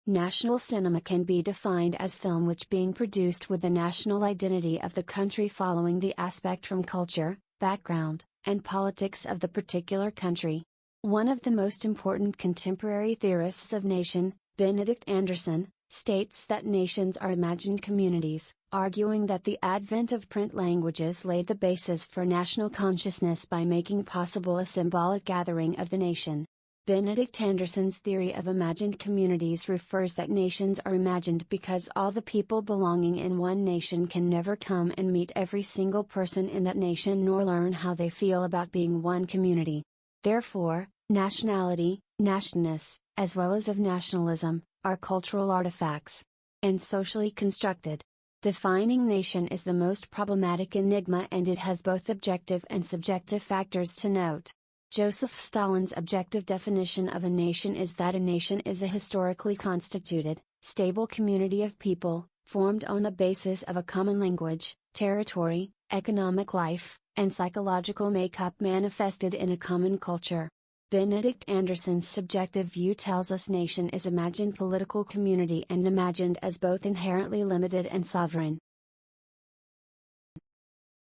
National cinema can be defined as film which being produced with the national identity of the country following the aspect from culture, background, and politics of the particular country. One of the most important contemporary theorists of nation, Benedict Anderson, states that nations are imagined communities, arguing that the advent of print languages laid the basis for national consciousness by making possible a symbolic gathering of the nation. Benedict Anderson's theory of imagined communities refers that nations are imagined because all the people belonging in one nation can never come and meet every single person in that nation nor learn how they feel about being one community. Therefore, nationality, nationalness, as well as of nationalism, are cultural artifacts. And socially constructed. Defining nation is the most problematic enigma and it has both objective and subjective factors to note. Joseph Stalin's objective definition of a nation is that a nation is a historically constituted, stable community of people, formed on the basis of a common language, territory, economic life, and psychological makeup manifested in a common culture. Benedict Anderson's subjective view tells us nation is imagined political community and imagined as both inherently limited and sovereign.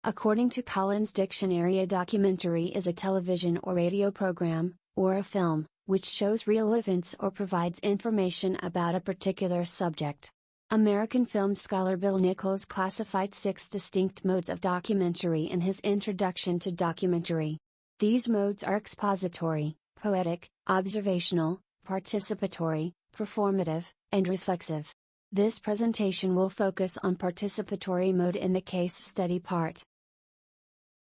According to Collins Dictionary, a documentary is a television or radio program, or a film, which shows real events or provides information about a particular subject. American film scholar Bill Nichols classified 6 distinct modes of documentary in his Introduction to Documentary. These modes are expository, poetic, observational, participatory, performative, and reflexive. This presentation will focus on participatory mode in the case study part.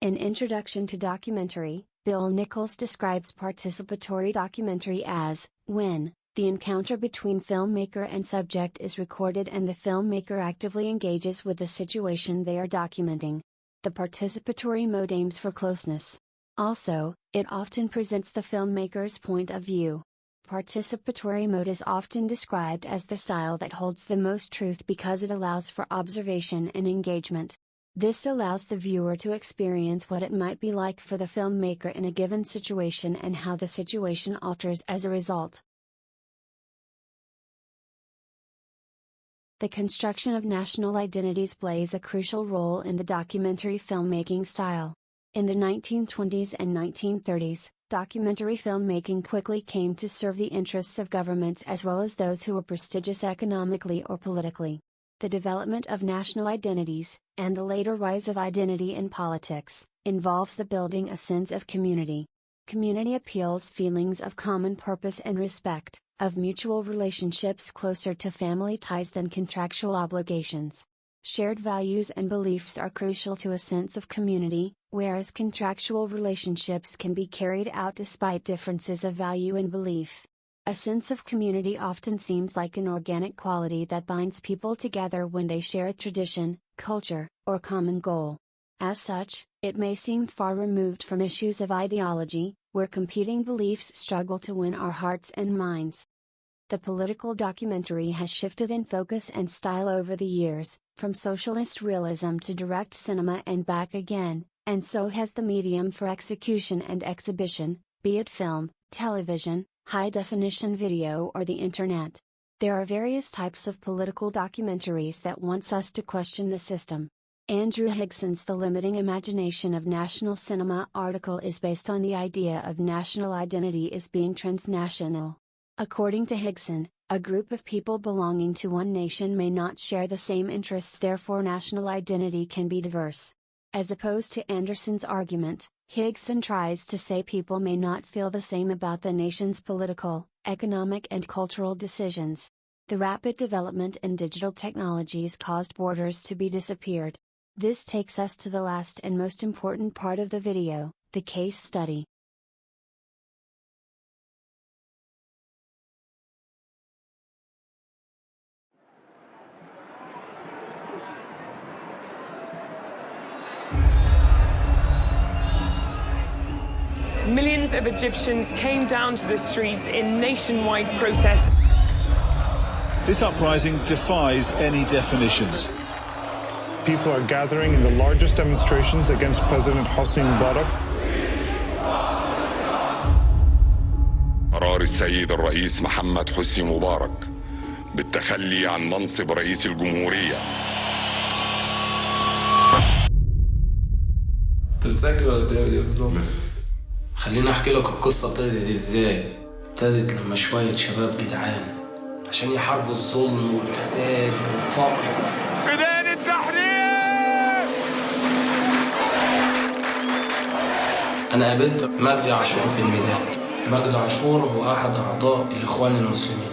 In Introduction to Documentary, Bill Nichols describes participatory documentary as, when, the encounter between filmmaker and subject is recorded and the filmmaker actively engages with the situation they are documenting. The participatory mode aims for closeness. Also, it often presents the filmmaker's point of view. Participatory mode is often described as the style that holds the most truth because it allows for observation and engagement. This allows the viewer to experience what it might be like for the filmmaker in a given situation and how the situation alters as a result. The construction of national identities plays a crucial role in the documentary filmmaking style. In the 1920s and 1930s, documentary filmmaking quickly came to serve the interests of governments as well as those who were prestigious economically or politically. The development of national identities, and the later rise of identity in politics, involves the building a sense of community. Community appeals feelings of common purpose and respect, of mutual relationships closer to family ties than contractual obligations. Shared values and beliefs are crucial to a sense of community, whereas contractual relationships can be carried out despite differences of value and belief. A sense of community often seems like an organic quality that binds people together when they share a tradition, culture, or common goal. As such, it may seem far removed from issues of ideology, where competing beliefs struggle to win our hearts and minds. The political documentary has shifted in focus and style over the years, from socialist realism to direct cinema and back again, and so has the medium for execution and exhibition, be it film, television, high-definition video or the internet. There are various types of political documentaries that wants us to question the system. Andrew Higson's The Limiting Imagination of National Cinema article is based on the idea of national identity as being transnational. According to Higson, a group of people belonging to one nation may not share the same interests, therefore national identity can be diverse. As opposed to Anderson's argument, Higson tries to say people may not feel the same about the nation's political, economic and cultural decisions. The rapid development in digital technologies caused borders to be disappeared. This takes us to the last and most important part of the video, the case study. Millions of Egyptians came down to the streets in nationwide protest. This uprising defies any definitions. People are gathering in the largest demonstrations against President Hosni Mubarak. قرار السيد الرئيس محمد حسني مبارك بالتخلي عن منصب رئيس الجمهورية. انت بتذاكر ولا بتعمل ايه بالظبط؟ خليني احكي لك القصه ابتدت ازاي. ابتدت لما شويه شباب جدعان عشان يحاربوا الظلم والفساد والفقر. ميدان التحرير. انا قابلت مجدي عاشور في الميدان. مجدي عاشور هو احد اعضاء الاخوان المسلمين.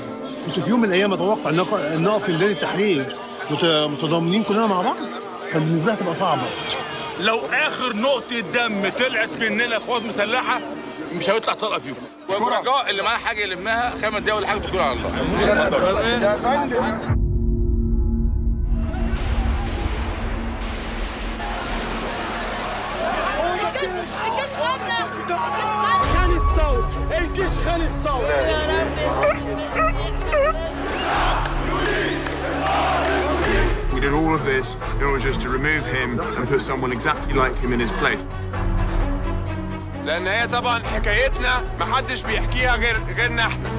كنت في يوم من الايام اتوقع ان نقف في ميدان التحرير متضامنين كلنا مع بعض، كان بالنسبه لي تبقى صعبه. لو اخر نقطه دم طلعت مننا قوات مسلحه مش هيطلع طلقه فيهم. والرجاء اللي معاه حاجه يلمها 5 دقايق ولا حاجه تكون على الله. خان الثور، الجيش خان الثور. We did all of this in order just to remove him and put someone exactly like him in his place. لان هي طبعا حكايتنا محدش بيحكيها غيرنا احنا.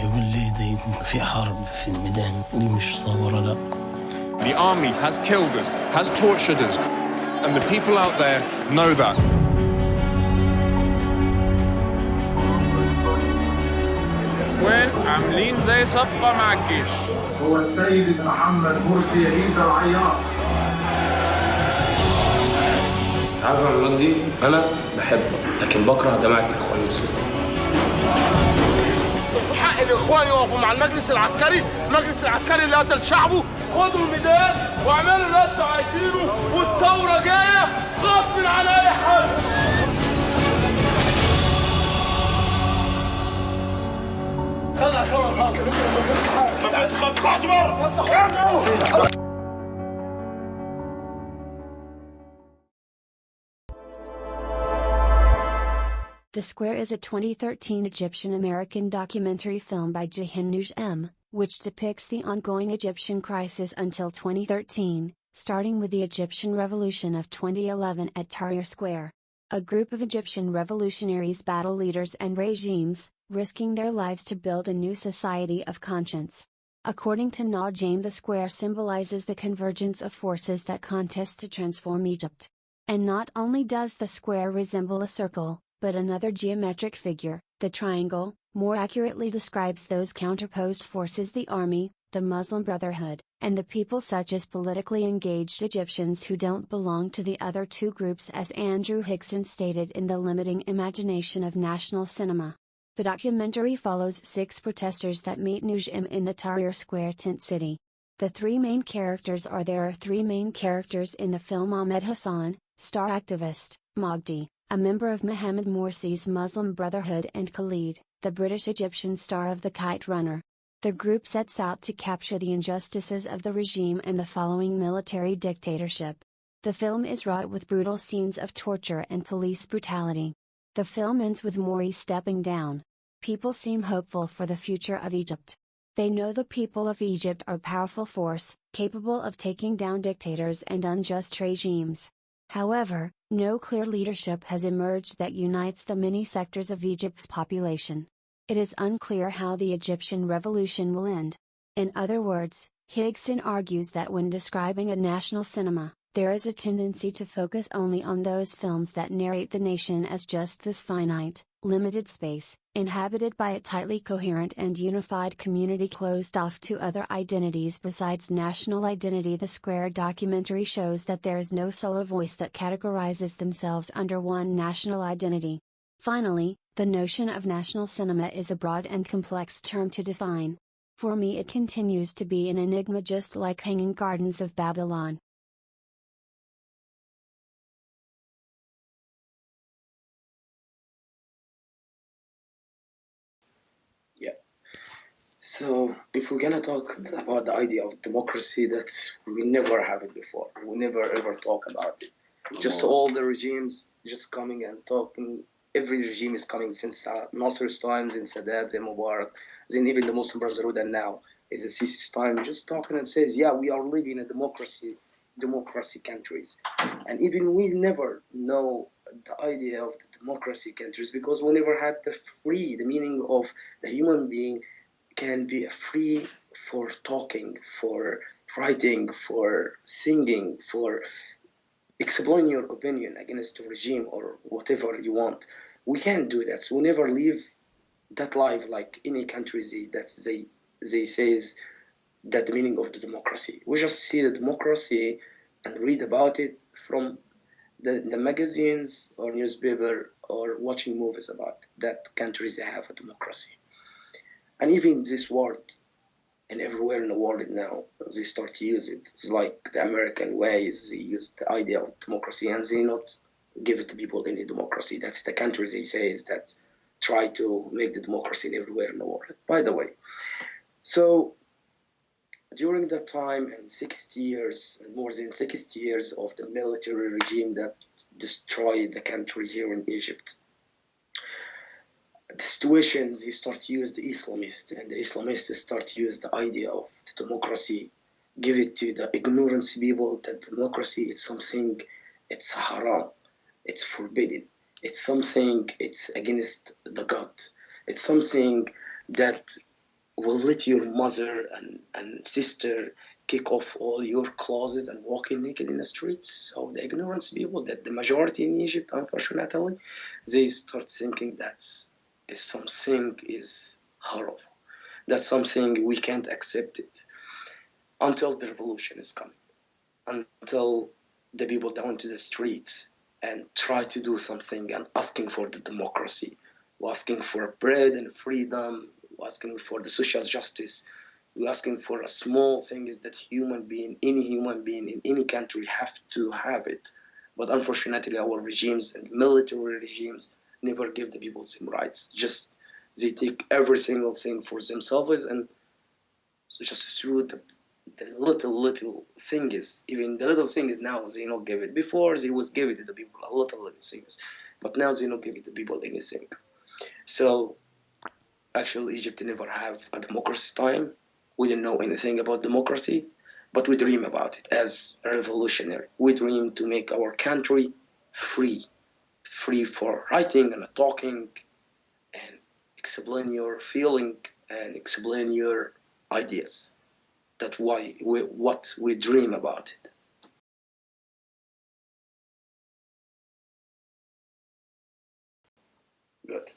يقول لي ده في حرب في الميدان، دي مش ثوره لا. The army has killed us, has tortured us, and the people out there know that. وين عاملين زي صفقه مع الجيش. هو السيد محمد مرسي عيسى العياط. عارف يا مجدي، انا بحبك لكن بكره جماعه الاخوان المسلمين. حق الاخوان يقفوا مع المجلس العسكري اللي قتل شعبه. خدوا الميدان واعملوا اللي انتوا عايزينه، والثوره جايه غصب عن اي حد. The Square is a 2013 Egyptian-American documentary film by Jahinuj M., which depicts the ongoing Egyptian crisis until 2013, starting with the Egyptian Revolution of 2011 at Tahrir Square. A group of Egyptian revolutionaries battle leaders and regimes, risking their lives to build a new society of conscience. According to Najm, the square symbolizes the convergence of forces that contest to transform Egypt. And not only does the square resemble a circle, but another geometric figure, the triangle, more accurately describes those counterposed forces: the army, the Muslim Brotherhood, and the people, such as politically engaged Egyptians who don't belong to the other two groups, as Andrew Hickson stated in The Limiting Imagination of National Cinema. The documentary follows 6 protesters that meet Najm in the Tahrir Square tent city. The 3 main characters are: there are 3 main characters in the film: Ahmed Hassan, star activist, Magdi, a member of Mohammed Morsi's Muslim Brotherhood, and Khalid, the British-Egyptian star of The Kite Runner. The group sets out to capture the injustices of the regime and the following military dictatorship. The film is wrought with brutal scenes of torture and police brutality. The film ends with Mori stepping down. People seem hopeful for the future of Egypt. They know the people of Egypt are a powerful force, capable of taking down dictators and unjust regimes. However, no clear leadership has emerged that unites the many sectors of Egypt's population. It is unclear how the Egyptian revolution will end. In other words, Higson argues that when describing a national cinema, there is a tendency to focus only on those films that narrate the nation as just this finite, limited space, inhabited by a tightly coherent and unified community closed off to other identities besides national identity. The Square documentary shows that there is no solo voice that categorizes themselves under one national identity. Finally, the notion of national cinema is a broad and complex term to define. For me, it continues to be an enigma, just like Hanging Gardens of Babylon. So, if we're gonna talk about the idea of democracy, we never have it before. We never ever talk about it. Just all the regimes just coming and talking. Every regime is coming since Nasser's times, in Sadat, then Mubarak, then even the Muslim Brotherhood, and now is the Sisi's time. Just talking and says, yeah, we are living in a democracy countries, and even we never know the idea of the democracy countries, because we never had the meaning of the human being can be free for talking, for writing, for singing, for explaining your opinion against the regime or whatever you want. We can't do that. So we never live that life like any country that they says that the meaning of the democracy. We just see the democracy and read about it from the magazines or newspaper or watching movies about that countries they have a democracy. And even this word, and everywhere in the world now, they start to use it. It's like the American ways, they use the idea of democracy and they not give it to people any democracy. That's the countries they say is that try to make the democracy everywhere in the world, by the way. So during that time, and 60 years, more than 60 years of the military regime that destroyed the country here in Egypt, the situations they start to use the Islamists, and the Islamists start to use the idea of the democracy, give it to the ignorance people that democracy is something, it's haram, it's forbidden, it's something, it's against the God, it's something that will let your mother and sister kick off all your clothes and walking naked in the streets. So the ignorance people, that the majority in Egypt, unfortunately, they start thinking that is something is horrible. That's something we can't accept it until the revolution is coming, until the people down to the streets and try to do something and asking for the democracy, asking for bread and freedom, asking for the social justice. We're asking for a small thing is that any human being in any country have to have it. But unfortunately, our regimes and military regimes never give the people same rights. Just they take every single thing for themselves, and so just through the little things, even the little things now they not give it. Before they was give it to the people a little things, but now they not give it to people anything. So actually, Egypt never have a democracy time. We didn't know anything about democracy, but we dream about it as a revolutionary. We dream to make our country free for writing and talking and explain your feeling and explain your ideas. That's what we dream about it. Good.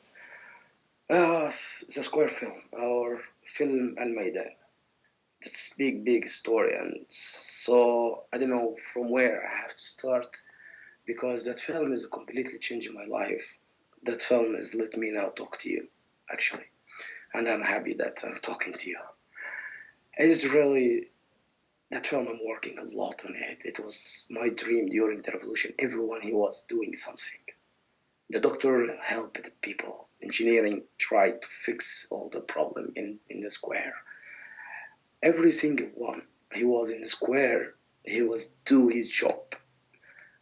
The Square film, or film Al Maidan. That's big story, and so I don't know from where I have to start, because that film is completely changing my life. That film has let me now talk to you, actually, and I'm happy that I'm talking to you. It is really that film. I'm working a lot on it. It was my dream during the revolution. Everyone he was doing something. The doctor helped the people. Engineering tried to fix all the problem in the square. Every single one, he was in the square, he was doing his job.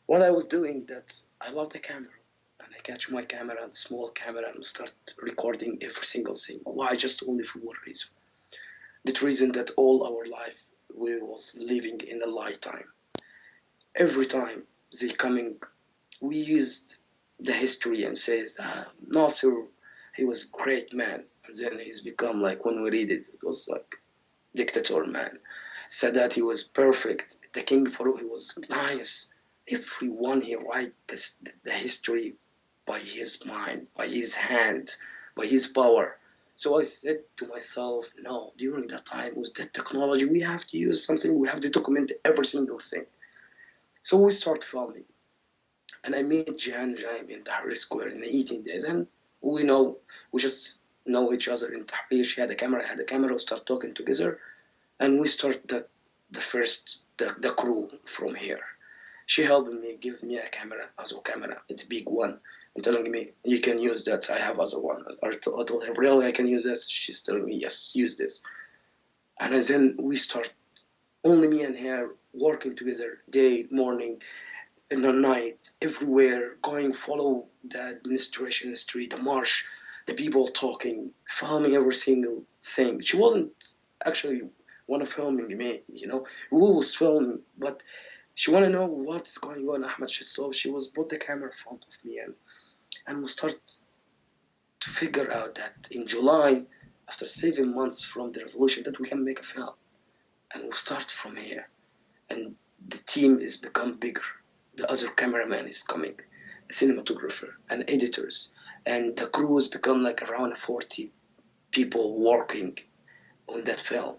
What I was doing that I love the camera, and I catch my camera, the small camera, and start recording every single thing. Why? Just only for one reason. The reason that all our life we was living in a lifetime. Every time they coming, we used the history and says Nasser, he was a great man, and then he's become like, when we read it, it was like dictator man. Sadat, he was perfect. The King Farouk, he was nice. Everyone he write the history by his mind, by his hand, by his power. So I said to myself, no, during that time with that technology, we have to use something, we have to document every single thing. So we start filming. And I met Jihan Jaim in Tahrir Square in 18 days. And we just know each other in Tahrir. She had a camera, I had a camera, we start talking together. And we start the crew from here. She helped me, give me a camera, Azo camera, it's a big one. And telling me, you can use that, I have other one. I told her, really, I can use that? She's telling me, yes, use this. And then we start, only me and her, working together, day, morning, in the night, everywhere, going follow the administration street, the march, the people talking, filming every single thing. She wasn't actually one of filming me, we was filming, but She want to know what's going on, Ahmed. So she was put the camera in front of me, and we start to figure out that in July, after 7 months from the revolution, that we can make a film. And we'll start from here. And the team is become bigger. The other cameraman is coming, a cinematographer, and editors. And the crew has become like around 40 people working on that film.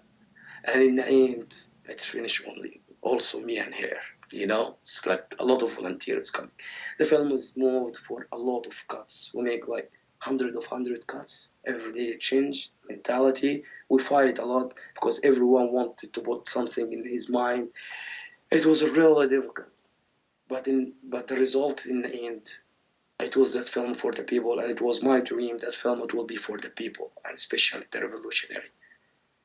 And in the end, it's finished only also me and her. You know, it's like a lot of volunteers coming. The film was moved for a lot of cuts. We make like hundred cuts every day. Change mentality. We fight a lot because everyone wanted to put something in his mind. It was really difficult, but the result in the end, it was that film for the people, and it was my dream that film it will be for the people, and especially the revolutionary.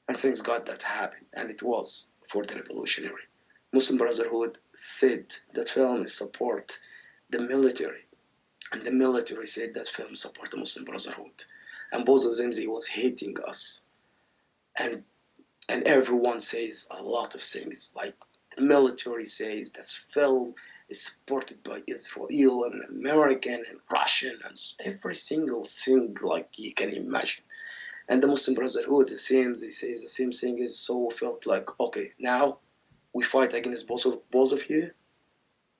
And thanks God that happened, and it was for the revolutionary. Muslim Brotherhood said that film support the military, and the military said that film support the Muslim Brotherhood, and both of them they was hating us, and everyone says a lot of things. Like the military says that film is supported by Israel and American and Russian and every single thing like you can imagine. And the Muslim Brotherhood the same. They say the same thing. Is so felt like, okay, now we fight against both of you,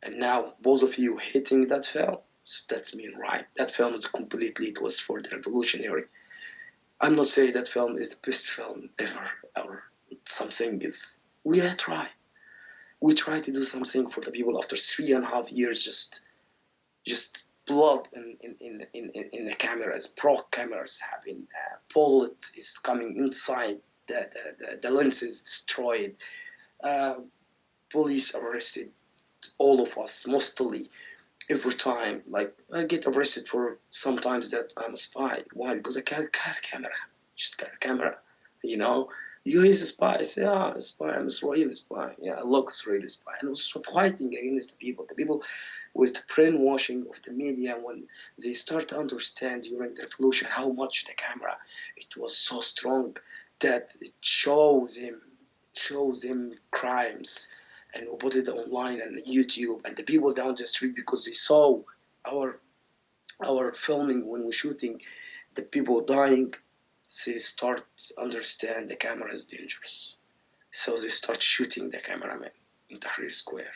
and now both of you hating that film. So that's mean right. That film is completely, it was for the revolutionary. I'm not saying that film is the best film ever or something is. We try. We try to do something for the people after 3.5 years. Just blood in the cameras. Pro cameras having bullet is coming inside. The lens is destroyed. Police arrested all of us mostly. Every time, like I get arrested for sometimes that I'm a spy. Why? Because I carry camera. Just carry camera. You know, you is a spy. I say, a spy. I'm Israeli spy. Yeah, I look Israeli spy. And I was fighting against the people. The people with the brainwashing of the media when they start to understand during the revolution how much the camera it was so strong that it shows them crimes. And we put it online and YouTube, and the people down the street, because they saw our filming when we're shooting, the people dying, they start to understand the camera is dangerous. So they start shooting the cameraman in Tahrir Square,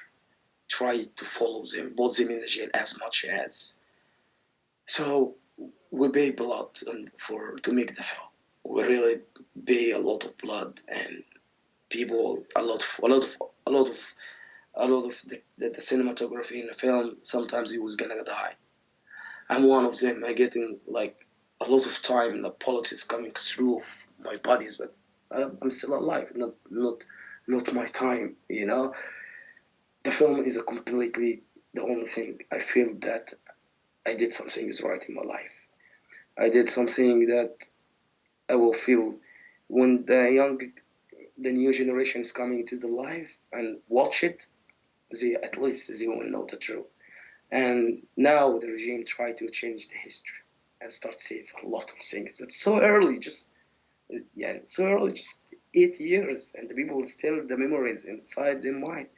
try to follow them, put them in the jail as much as. So we pay blood to make the film. We really pay a lot of blood, and people, a lot of the cinematography in the film, sometimes he was gonna die. I'm one of them. I getting like a lot of time in the politics coming through my bodies, but I'm still alive. Not my time, you know. The film is a completely the only thing I feel that I did something is right in my life. I did something that I will feel when the new generation is coming to the life and watch it, at least they will know the truth. And now the regime try to change the history and start saying a lot of things. But so early, just 8 years, and the people still the memories inside their mind.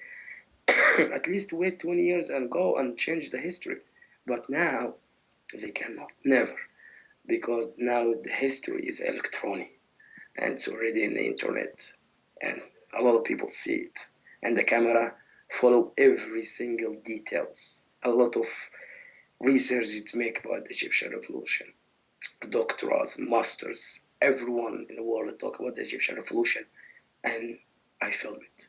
At least wait 20 years and go and change the history. But now they cannot, never, because now the history is electronic and it's already in the internet. And a lot of people see it, and the camera follow every single details. A lot of research it's make about the Egyptian revolution. Doctors, masters, everyone in the world talk about the Egyptian revolution, and I film it.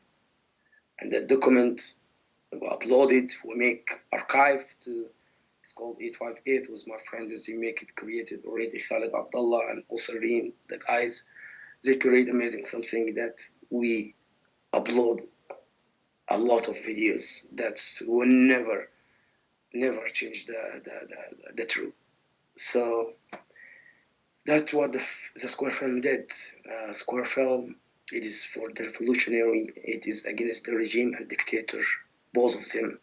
And the document we upload it. We make archive to. It's called 858. Was my friends. They make it created already. Khaled Abdullah and Osireen, the guys. They create amazing something that we upload a lot of videos that will never change the truth. So that's what the Square Film did. Square Film, it is for the revolutionary. It is against the regime and dictator, both of them,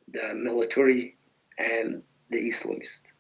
the military and the Islamist.